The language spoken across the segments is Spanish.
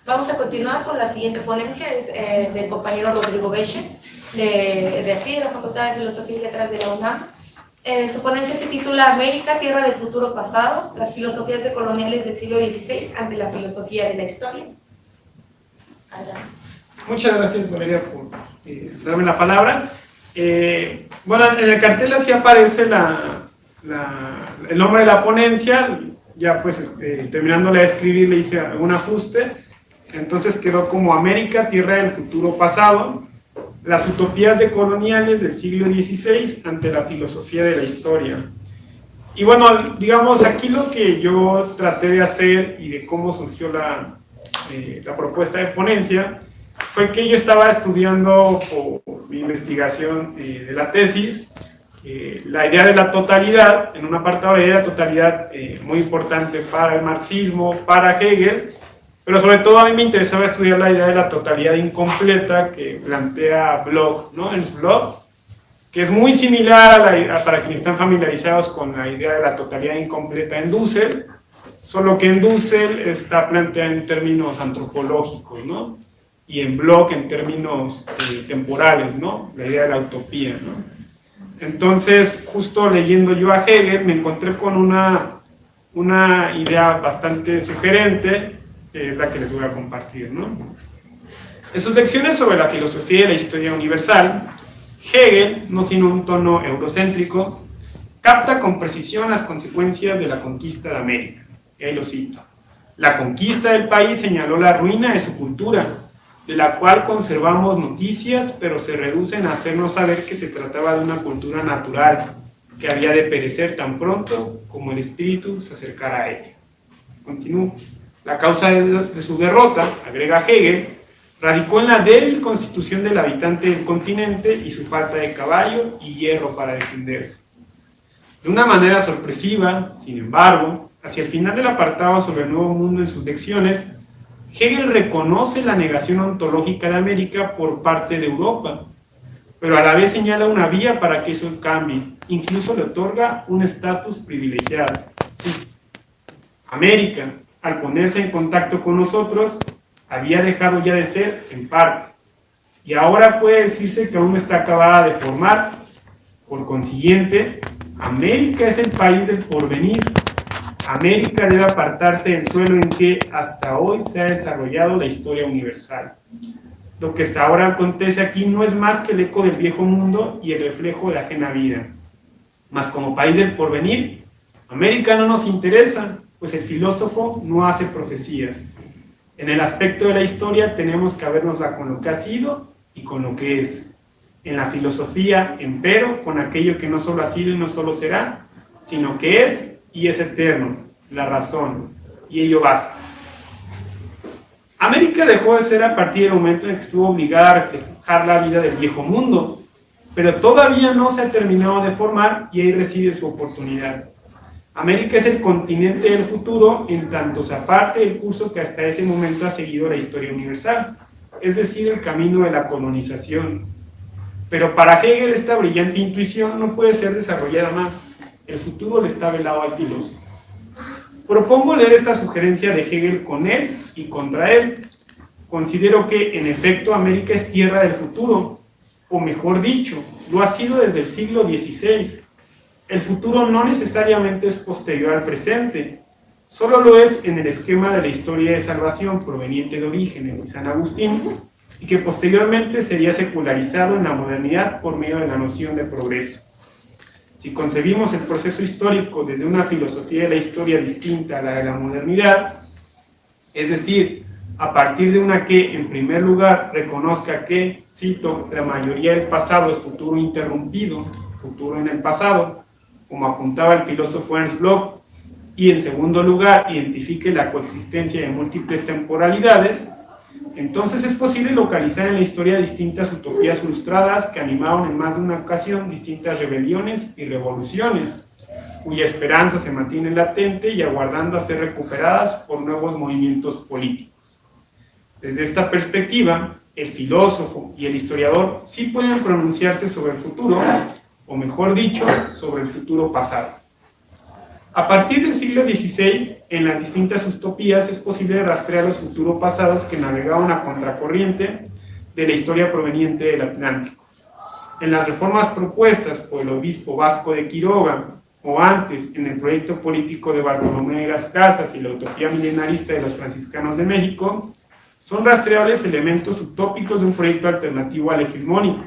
Vamos a continuar con la siguiente ponencia, es del compañero Rodrigo Beche, de aquí, de la Facultad de Filosofía y Letras de la UNAM. Su ponencia se titula América, Tierra del Futuro Pasado, las filosofías decoloniales del siglo XVI ante la filosofía de la historia. Adelante. Muchas gracias, Valeria, por darme la palabra. Bueno, en el cartel así aparece el nombre de la ponencia. Ya pues terminándola de escribir le hice algún ajuste. Entonces quedó como América, Tierra del Futuro Pasado, las utopías decoloniales del siglo XVI ante la filosofía de la historia. Y bueno, digamos, aquí lo que yo traté de hacer y de cómo surgió la propuesta de ponencia fue que yo estaba estudiando por mi investigación de la tesis la idea de la totalidad, en un apartado de la totalidad muy importante para el marxismo, para Hegel, pero sobre todo a mí me interesaba estudiar la idea de la totalidad incompleta que plantea Bloch, ¿no? Ernst Bloch, que es muy similar para quienes están familiarizados con la idea de la totalidad incompleta en Dussel, solo que en Dussel está planteada en términos antropológicos, ¿no? Y en Bloch en términos temporales, ¿no? La idea de la utopía, ¿no? Entonces, justo leyendo yo a Hegel, me encontré con una idea bastante sugerente, que es la que les voy a compartir, ¿no? En sus lecciones sobre la filosofía y la historia universal, Hegel, no sin un tono eurocéntrico, capta con precisión las consecuencias de la conquista de América. Y ahí lo cito. La conquista del país señaló la ruina de su cultura, de la cual conservamos noticias, pero se reducen a hacernos saber que se trataba de una cultura natural, que había de perecer tan pronto como el espíritu se acercara a ella. Continúo. La causa de su derrota, agrega Hegel, radicó en la débil constitución del habitante del continente y su falta de caballo y hierro para defenderse. De una manera sorpresiva, sin embargo, hacia el final del apartado sobre el Nuevo Mundo en sus lecciones, Hegel reconoce la negación ontológica de América por parte de Europa, pero a la vez señala una vía para que eso cambie, incluso le otorga un estatus privilegiado. Sí. América, al ponerse en contacto con nosotros, había dejado ya de ser en parte, y ahora puede decirse que aún no está acabada de formar. Por consiguiente, América es el país del porvenir. América debe apartarse del suelo en que hasta hoy se ha desarrollado la historia universal. Lo que hasta ahora acontece aquí no es más que el eco del viejo mundo y el reflejo de la ajena vida. Mas como país del porvenir, América no nos interesa, pues el filósofo no hace profecías. En el aspecto de la historia tenemos que vernosla con lo que ha sido y con lo que es. En la filosofía, empero, con aquello que no solo ha sido y no solo será, sino que es y es eterno, la razón, y ello basta. América dejó de ser a partir del momento en que estuvo obligada a reflejar la vida del viejo mundo, pero todavía no se ha terminado de formar y ahí reside su oportunidad. América es el continente del futuro en tanto se aparte del curso que hasta ese momento ha seguido la historia universal, es decir, el camino de la colonización. Pero para Hegel esta brillante intuición no puede ser desarrollada más. El futuro le está velado al filósofo. Propongo leer esta sugerencia de Hegel con él y contra él. Considero que, en efecto, América es tierra del futuro, o mejor dicho, lo ha sido desde el siglo XVI. El futuro no necesariamente es posterior al presente, solo lo es en el esquema de la historia de salvación proveniente de Orígenes y San Agustín, y que posteriormente sería secularizado en la modernidad por medio de la noción de progreso. Si concebimos el proceso histórico desde una filosofía de la historia distinta a la de la modernidad, es decir, a partir de una que, en primer lugar, reconozca que, cito, la mayoría del pasado es futuro interrumpido, futuro en el pasado, como apuntaba el filósofo Ernst Bloch, y en segundo lugar, identifique la coexistencia de múltiples temporalidades, entonces es posible localizar en la historia distintas utopías frustradas que animaron en más de una ocasión distintas rebeliones y revoluciones, cuya esperanza se mantiene latente y aguardando a ser recuperadas por nuevos movimientos políticos. Desde esta perspectiva, el filósofo y el historiador sí pueden pronunciarse sobre el futuro, o mejor dicho, sobre el futuro pasado. A partir del siglo XVI, en las distintas utopías es posible rastrear los futuros pasados que navegaban a contracorriente de la historia proveniente del Atlántico. En las reformas propuestas por el obispo Vasco de Quiroga, o antes en el proyecto político de Bartolomé de las Casas y la utopía milenarista de los franciscanos de México, son rastreables elementos utópicos de un proyecto alternativo al hegemónico,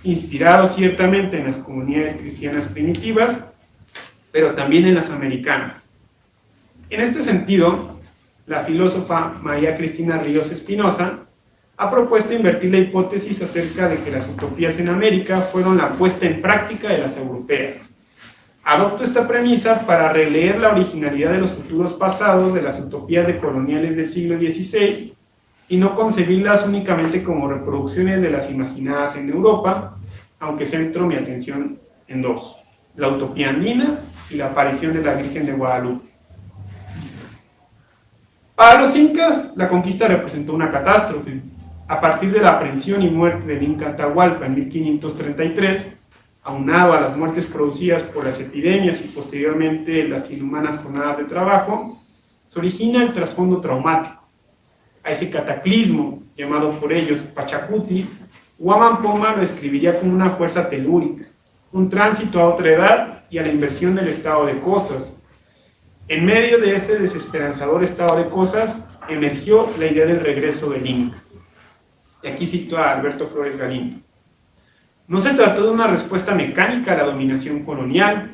inspirado ciertamente en las comunidades cristianas primitivas, pero también en las americanas. En este sentido, la filósofa María Cristina Ríos Espinosa ha propuesto invertir la hipótesis acerca de que las utopías en América fueron la puesta en práctica de las europeas. Adopto esta premisa para releer la originalidad de los futuros pasados de las utopías decoloniales del siglo XVI y no concebirlas únicamente como reproducciones de las imaginadas en Europa, aunque centro mi atención en dos: la utopía andina y la aparición de la Virgen de Guadalupe. Para los incas, la conquista representó una catástrofe. A partir de la aprehensión y muerte del Inca Atahualpa en 1533, aunado a las muertes producidas por las epidemias y posteriormente las inhumanas jornadas de trabajo, se origina el trasfondo traumático. A ese cataclismo, llamado por ellos Pachacuti, Huamán Poma lo escribiría como una fuerza telúrica, un tránsito a otra edad y a la inversión del estado de cosas. En medio de ese desesperanzador estado de cosas, emergió la idea del regreso del Inca. Y aquí cito a Alberto Flores Galindo. No se trató de una respuesta mecánica a la dominación colonial.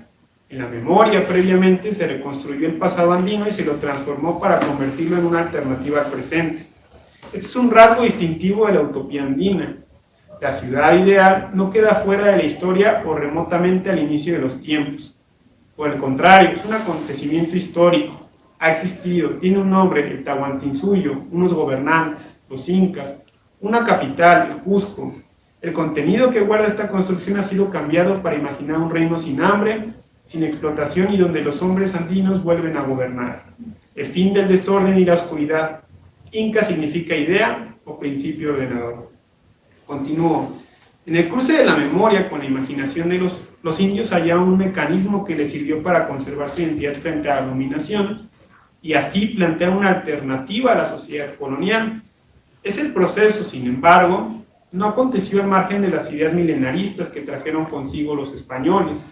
En la memoria, previamente, se reconstruyó el pasado andino y se lo transformó para convertirlo en una alternativa al presente. Este es un rasgo distintivo de la utopía andina. La ciudad ideal no queda fuera de la historia o remotamente al inicio de los tiempos. Por el contrario, es un acontecimiento histórico. Ha existido, tiene un nombre, el Tahuantinsuyo, unos gobernantes, los incas, una capital, el Cusco. El contenido que guarda esta construcción ha sido cambiado para imaginar un reino sin hambre, sin explotación y donde los hombres andinos vuelven a gobernar. El fin del desorden y la oscuridad. Inca significa idea o principio ordenador. Continúo. En el cruce de la memoria con la imaginación de los indios hallaron un mecanismo que les sirvió para conservar su identidad frente a la dominación y así plantear una alternativa a la sociedad colonial. Ese proceso, sin embargo, no aconteció al margen de las ideas milenaristas que trajeron consigo los españoles.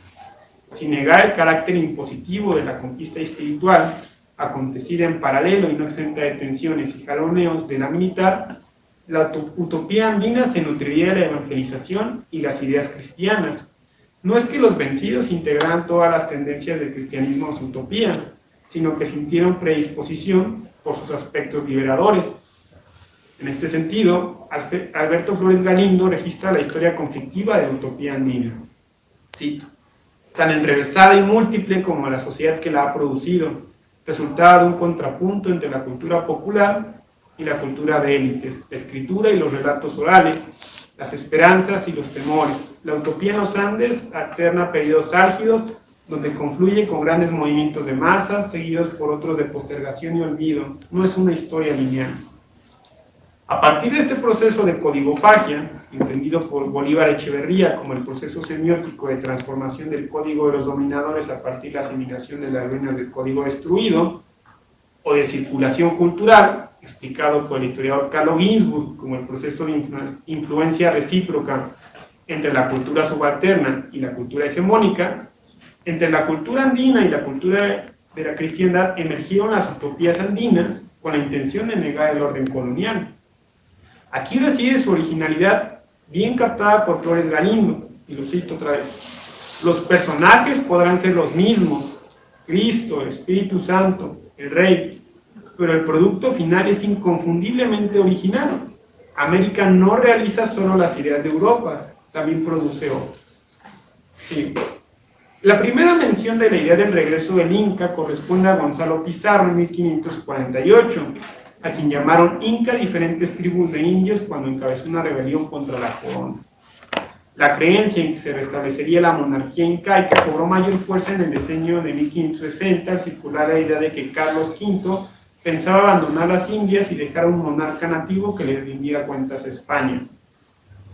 Sin negar el carácter impositivo de la conquista espiritual, acontecida en paralelo y no exenta de tensiones y jaloneos de la militar, la utopía andina se nutriría de la evangelización y las ideas cristianas. No es que los vencidos integraran todas las tendencias del cristianismo a su utopía, sino que sintieron predisposición por sus aspectos liberadores. En este sentido, Alberto Flores Galindo registra la historia conflictiva de la utopía andina. Cito: tan enrevesada y múltiple como la sociedad que la ha producido, resultaba de un contrapunto entre la cultura popular y la cultura de élites, la escritura y los relatos orales, las esperanzas y los temores. La utopía en los Andes alterna periodos álgidos donde confluye con grandes movimientos de masas, seguidos por otros de postergación y olvido. No es una historia lineal. A partir de este proceso de codigofagia, entendido por Bolívar Echeverría como el proceso semiótico de transformación del código de los dominadores a partir de la asimilación de las ruinas del código destruido, o de circulación cultural, explicado por el historiador Carlo Ginzburg como el proceso de influencia recíproca entre la cultura subalterna y la cultura hegemónica, entre la cultura andina y la cultura de la cristiandad emergieron las utopías andinas con la intención de negar el orden colonial. Aquí reside su originalidad, bien captada por Flores Galindo, y lo cito otra vez. Los personajes podrán ser los mismos, Cristo, el Espíritu Santo, el Rey, pero el producto final es inconfundiblemente original. América no realiza solo las ideas de Europa, también produce otras. Sí. La primera mención de la idea del regreso del Inca corresponde a Gonzalo Pizarro en 1548, a quien llamaron Inca diferentes tribus de indios cuando encabezó una rebelión contra la corona. La creencia en que se restablecería la monarquía incaica cobró mayor fuerza en el diseño de 1560 al circular la idea de que Carlos V pensaba abandonar las Indias y dejar a un monarca nativo que le rindiera cuentas a España.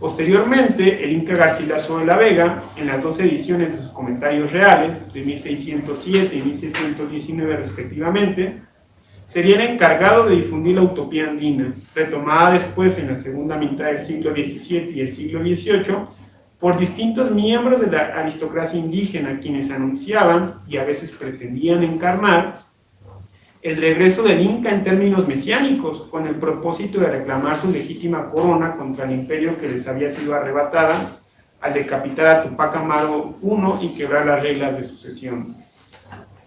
Posteriormente, el Inca Garcilaso de la Vega, en las dos ediciones de sus comentarios reales, de 1607 y 1619 respectivamente, sería el encargado de difundir la utopía andina, retomada después en la segunda mitad del siglo XVII y el siglo XVIII por distintos miembros de la aristocracia indígena, quienes anunciaban y a veces pretendían encarnar el regreso del Inca en términos mesiánicos, con el propósito de reclamar su legítima corona contra el imperio que les había sido arrebatada al decapitar a Tupac Amaru I y quebrar las reglas de sucesión.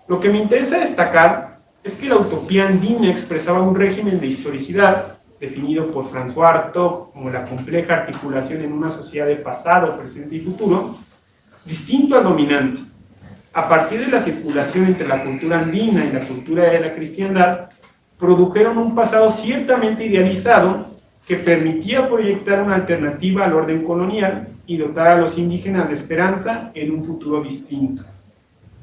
Lo que me interesa destacar es que la utopía andina expresaba un régimen de historicidad, definido por François Hartog como la compleja articulación en una sociedad de pasado, presente y futuro, distinto al dominante. A partir de la circulación entre la cultura andina y la cultura de la cristiandad, produjeron un pasado ciertamente idealizado que permitía proyectar una alternativa al orden colonial y dotar a los indígenas de esperanza en un futuro distinto.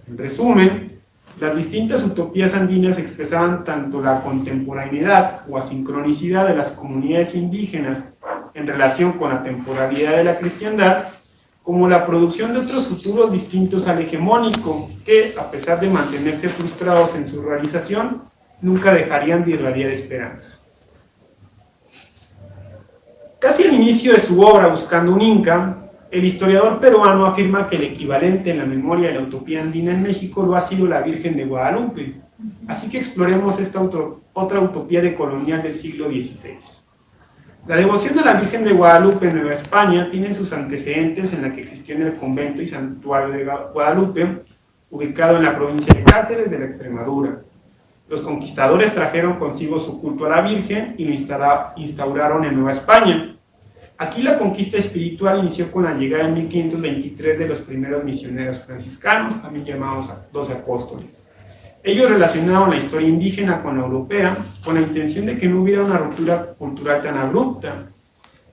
En resumen, las distintas utopías andinas expresaban tanto la contemporaneidad o asincronicidad de las comunidades indígenas en relación con la temporalidad de la cristiandad, como la producción de otros futuros distintos al hegemónico, que, a pesar de mantenerse frustrados en su realización, nunca dejarían de irradiar esperanza. Casi al inicio de su obra Buscando un Inca, el historiador peruano afirma que el equivalente en la memoria de la utopía andina en México lo ha sido la Virgen de Guadalupe. Así que exploremos esta otra utopía decolonial del siglo XVI. La devoción a la Virgen de Guadalupe en Nueva España tiene sus antecedentes en la que existió en el convento y santuario de Guadalupe, ubicado en la provincia de Cáceres de la Extremadura. Los conquistadores trajeron consigo su culto a la Virgen y lo instauraron en Nueva España. Aquí la conquista espiritual inició con la llegada en 1523 de los primeros misioneros franciscanos, también llamados 12 apóstoles. Ellos relacionaron la historia indígena con la europea, con la intención de que no hubiera una ruptura cultural tan abrupta.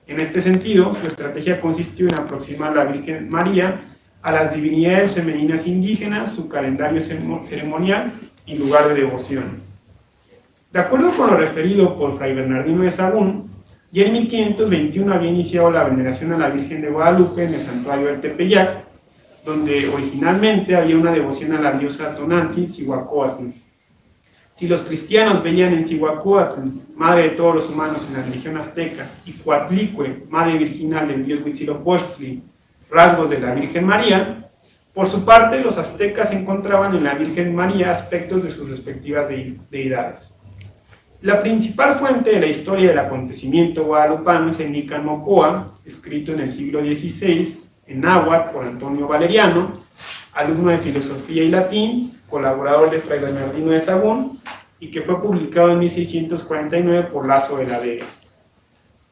En este sentido, su estrategia consistió en aproximar a la Virgen María a las divinidades femeninas indígenas, su calendario ceremonial y lugar de devoción. De acuerdo con lo referido por Fray Bernardino de Sahagún, ya en 1521 había iniciado la veneración a la Virgen de Guadalupe en el santuario del Tepeyac, donde originalmente había una devoción a la diosa Tonantzin Cihuacóatl. Si los cristianos veían en Cihuacóatl, madre de todos los humanos en la religión azteca, y Coatlicue, madre virginal del dios Huitzilopochtli, rasgos de la Virgen María, por su parte los aztecas encontraban en la Virgen María aspectos de sus respectivas deidades. La principal fuente de la historia del acontecimiento guadalupano es el Nican Mocoa, escrito en el siglo XVI, en náhuatl por Antonio Valeriano, alumno de filosofía y latín, colaborador de Fray Bernardino de Sahagún, y que fue publicado en 1649 por Lazo de la Vega.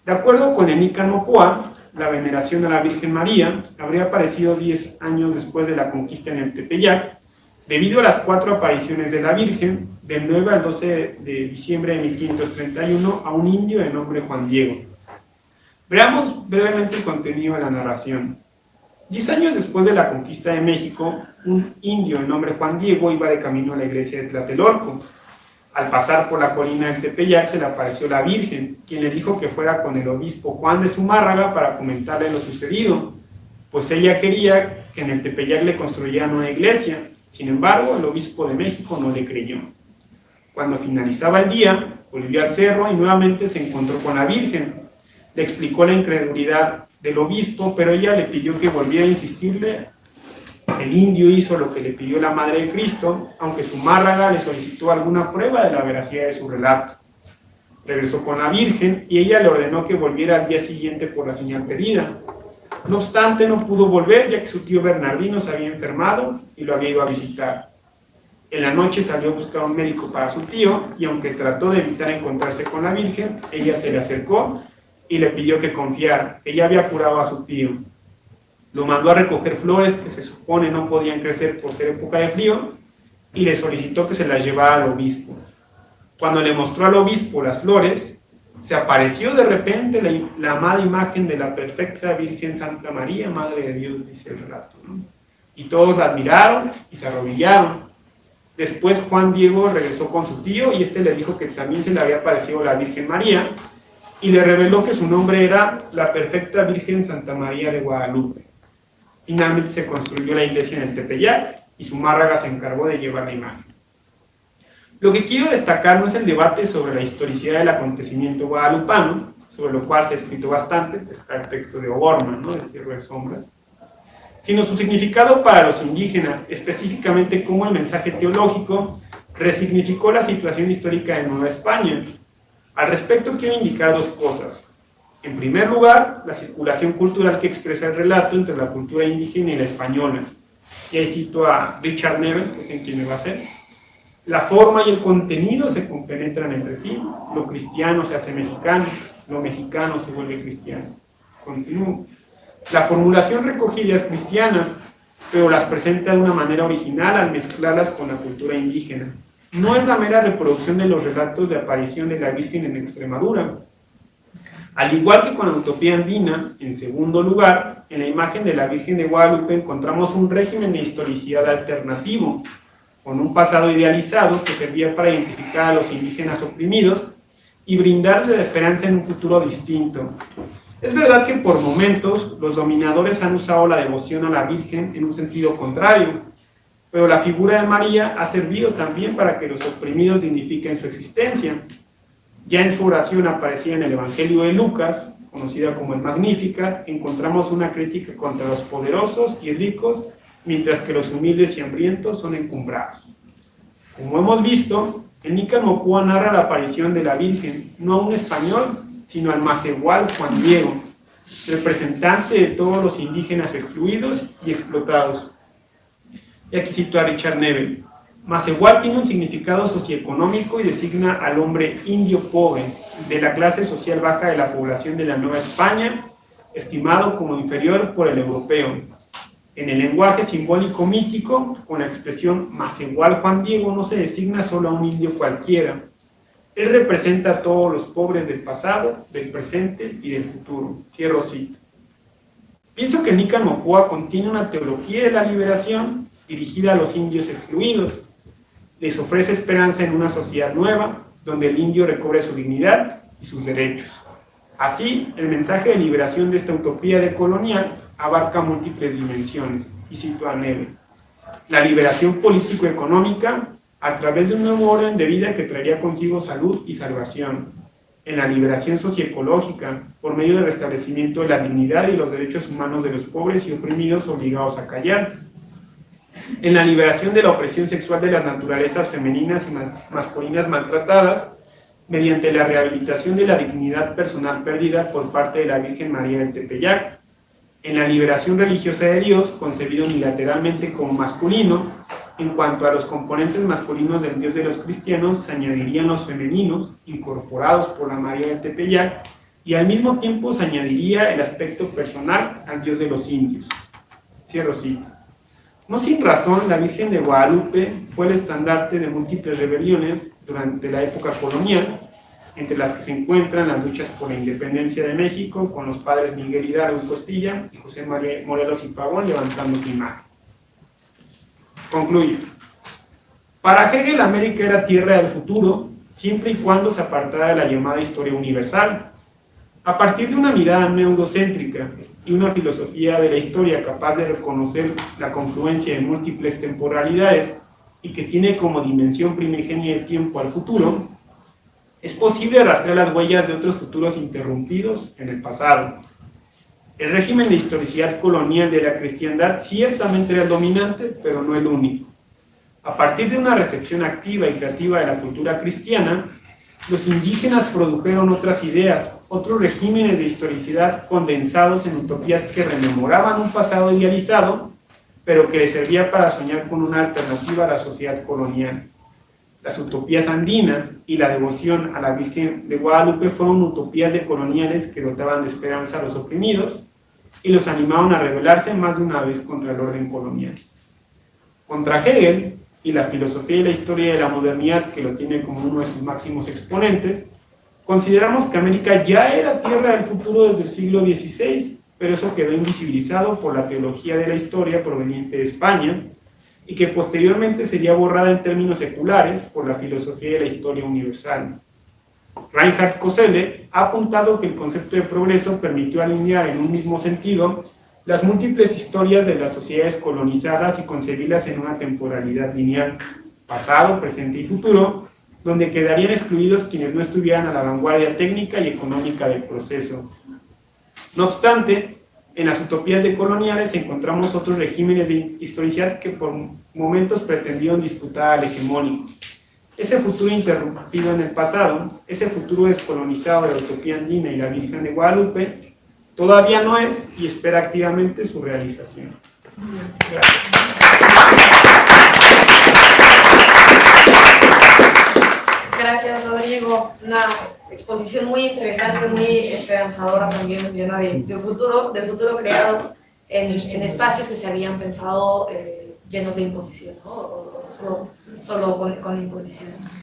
De acuerdo con el Nican Mocoa, la veneración a la Virgen María habría aparecido 10 años después de la conquista en el Tepeyac, debido a las 4 apariciones de la Virgen, del 9 al 12 de diciembre de 1531, a un indio de nombre Juan Diego. Veamos brevemente el contenido de la narración. 10 años después de la conquista de México, un indio de nombre Juan Diego iba de camino a la iglesia de Tlatelolco. Al pasar por la colina del Tepeyac se le apareció la Virgen, quien le dijo que fuera con el obispo Juan de Zumárraga para comentarle lo sucedido, pues ella quería que en el Tepeyac le construyeran una iglesia. Sin embargo, el obispo de México no le creyó. Cuando finalizaba el día, volvió al cerro y nuevamente se encontró con la Virgen. Le explicó la incredulidad del obispo, pero ella le pidió que volviera a insistirle. El indio hizo lo que le pidió la Madre de Cristo, aunque Zumárraga le solicitó alguna prueba de la veracidad de su relato. Regresó con la Virgen y ella le ordenó que volviera al día siguiente por la señal pedida. No obstante, no pudo volver, ya que su tío Bernardino se había enfermado y lo había ido a visitar. En la noche salió a buscar un médico para su tío, y aunque trató de evitar encontrarse con la Virgen, ella se le acercó y le pidió que confiara. Ella había curado a su tío. Lo mandó a recoger flores que se supone no podían crecer por ser época de frío, y le solicitó que se las llevara al obispo. Cuando le mostró al obispo las flores, se apareció de repente la amada imagen de la perfecta Virgen Santa María, Madre de Dios, dice el relato, ¿no? Y todos la admiraron y se arrodillaron. Después Juan Diego regresó con su tío y este le dijo que también se le había aparecido la Virgen María, y le reveló que su nombre era la Perfecta Virgen Santa María de Guadalupe. Finalmente se construyó la iglesia en el Tepeyac y Zumárraga se encargó de llevar la imagen. Lo que quiero destacar no es el debate sobre la historicidad del acontecimiento guadalupano, sobre lo cual se ha escrito bastante, está el texto de O'Gorman, ¿no?, de Destierro de Sombras, sino su significado para los indígenas, específicamente cómo el mensaje teológico resignificó la situación histórica de Nueva España. Al respecto quiero indicar dos cosas. En primer lugar, la circulación cultural que expresa el relato entre la cultura indígena y la española. Y ahí cito a Richard Neville, que es en quien me basé. La forma y el contenido se compenetran entre sí, lo cristiano se hace mexicano, lo mexicano se vuelve cristiano. Continúo. La formulación recoge ideas cristianas, pero las presenta de una manera original al mezclarlas con la cultura indígena. No es la mera reproducción de los relatos de aparición de la Virgen en Extremadura. Al igual que con la utopía andina, en segundo lugar, en la imagen de la Virgen de Guadalupe encontramos un régimen de historicidad alternativo, con un pasado idealizado que servía para identificar a los indígenas oprimidos y brindarles la esperanza en un futuro distinto. Es verdad que por momentos los dominadores han usado la devoción a la Virgen en un sentido contrario, pero la figura de María ha servido también para que los oprimidos dignifiquen su existencia. Ya en su oración aparecida en el Evangelio de Lucas, conocida como el Magnificat, encontramos una crítica contra los poderosos y ricos, mientras que los humildes y hambrientos son encumbrados. Como hemos visto, el Nícar Mocúa narra la aparición de la Virgen, no a un español, sino al Macehual Juan Diego, representante de todos los indígenas excluidos y explotados. Y aquí cito a Richard Neville. Macehual tiene un significado socioeconómico y designa al hombre indio pobre, de la clase social baja de la población de la Nueva España, estimado como inferior por el europeo. En el lenguaje simbólico mítico, con la expresión Macehual Juan Diego no se designa solo a un indio cualquiera. Él representa a todos los pobres del pasado, del presente y del futuro. Cierro cita. Pienso que Nícar Mocúa contiene una teología de la liberación dirigida a los indios excluidos. Les ofrece esperanza en una sociedad nueva, donde el indio recobre su dignidad y sus derechos. Así, el mensaje de liberación de esta utopía decolonial abarca múltiples dimensiones, y cito a Neville. La liberación político-económica a través de un nuevo orden de vida que traería consigo salud y salvación. En la liberación socioecológica, por medio del restablecimiento de la dignidad y los derechos humanos de los pobres y oprimidos obligados a callar. En la liberación de la opresión sexual de las naturalezas femeninas y masculinas maltratadas, mediante la rehabilitación de la dignidad personal perdida por parte de la Virgen María del Tepeyac. En la liberación religiosa de Dios, concebido unilateralmente como masculino. En cuanto a los componentes masculinos del Dios de los cristianos, se añadirían los femeninos, incorporados por la María del Tepeyac, y al mismo tiempo se añadiría el aspecto personal al Dios de los indios. Cierro cita. No sin razón, la Virgen de Guadalupe fue el estandarte de múltiples rebeliones durante la época colonial, entre las que se encuentran las luchas por la independencia de México, con los padres Miguel Hidalgo y Costilla y José Morelos y Pavón levantando su imagen. Concluye. Para Hegel, América era tierra del futuro, siempre y cuando se apartara de la llamada historia universal. A partir de una mirada neurocéntrica y una filosofía de la historia capaz de reconocer la confluencia de múltiples temporalidades y que tiene como dimensión primigenia del tiempo al futuro, es posible rastrear las huellas de otros futuros interrumpidos en el pasado. El régimen de historicidad colonial de la cristiandad ciertamente era el dominante, pero no el único. A partir de una recepción activa y creativa de la cultura cristiana, los indígenas produjeron otras ideas, otros regímenes de historicidad condensados en utopías que rememoraban un pasado idealizado, pero que les servía para soñar con una alternativa a la sociedad colonial. Las utopías andinas y la devoción a la Virgen de Guadalupe fueron utopías decoloniales que dotaban de esperanza a los oprimidos y los animaban a rebelarse más de una vez contra el orden colonial. Contra Hegel y la filosofía y la historia de la modernidad, que lo tiene como uno de sus máximos exponentes, consideramos que América ya era tierra del futuro desde el siglo XVI, pero eso quedó invisibilizado por la teología de la historia proveniente de España, y que posteriormente sería borrada en términos seculares por la filosofía de la historia universal. Reinhard Koselleck, ha apuntado que el concepto de progreso permitió alinear en un mismo sentido las múltiples historias de las sociedades colonizadas y concebirlas en una temporalidad lineal, pasado, presente y futuro, donde quedarían excluidos quienes no estuvieran a la vanguardia técnica y económica del proceso. No obstante, en las utopías decoloniales encontramos otros regímenes de historicidad que por momentos pretendieron disputar al hegemónico. Ese futuro interrumpido en el pasado, ese futuro descolonizado de la utopía andina y la Virgen de Guadalupe, todavía no es y espera activamente su realización. Gracias. Gracias, Rodrigo. Una exposición muy interesante, muy esperanzadora también, llena de futuro creado en espacios que se habían pensado llenos de imposición, ¿no? O solo con imposición.